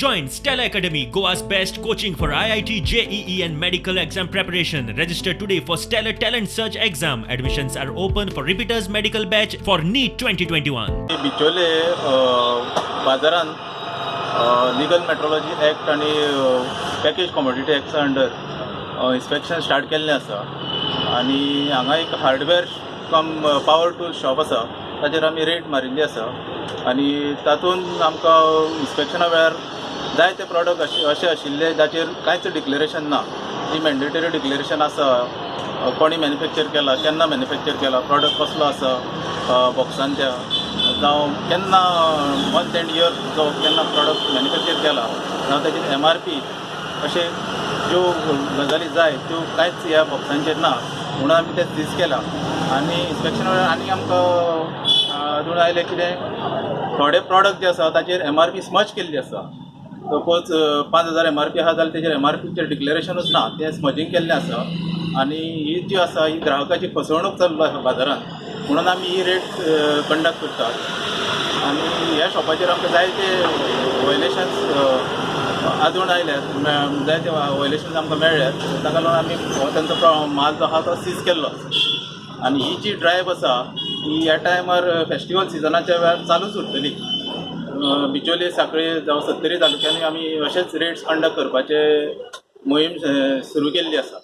Join Stella Academy, Goa's best coaching for IIT, JEE and medical exam preparation. Register today for Stellar Talent Search exam. Admissions are open for repeaters medical batch for NEET 2021. बिचोले बाजारान legal metrology act आणि package commodity act under inspection start केल्लें आसा आनी हांगा एक hardware कम power tool shop आसा ताचेर आमी रेड मारिल्ली आसा आनी तातूंत आमकां इन्स्पेक्शना वेळार जायते प्रॉडक्ट अशें आशिल्ले जाचेर कांयच डिक्लेरेशन ना. जी मॅन्डेटरी डिक्लेरेशन आसा कोणी मॅन्युफॅक्चर केला, केन्ना मॅन्युफॅक्चर केला, प्रॉडक्ट कसलो आसा बॉक्सान त्या जावं केन्ना मंथ एंड इयर जो केन्ना प्रॉडक्ट मॅन्युफॅक्चर केला जावं ताचेर MRP अशें ज्यो गजाली जाय त्यो कांयच ह्या बॉक्सांचेर ना म्हणून आमी ते सीज केला. आनी इन्स्पेक्शना वेळार आनी आमकां आदून आयलें कितें थोडे प्रॉडक्ट जे आसा ताचेर MRP स्मच केल्ली आसा. सपोज 5000 MRP आहा जाल्यार तेजेर MRPचेर डिक्लेरेशनूच ना, तें स्मजींग केल्लें आसा आनी ही जी आसा ही ग्राहकाची फसवणूक चालू आसा बाजारांत म्हणून आमी ही रेड कंडक्ट करतात. आनी ह्या शॉपाचेर आमकां जायते वॉयलेशन्स आदून आयल्यात, जायते वॉयलेशन्स आमकां मेळ्ळ्यात, ताका लागून आमी हो तांचो माल जो आहा तो सीज केल्लो. आनी ही जी ड्रायव्ह आसा ही ह्या टायमार फेस्टिवल सिजनाच्या वेळार चालूच उरतली. बिचोले सांखळे जावं सत्तरी तालुक्यांनी आमी अशेंच रेड्स कंडक्ट करपाचे मोहीम सुरू केल्ली आसा.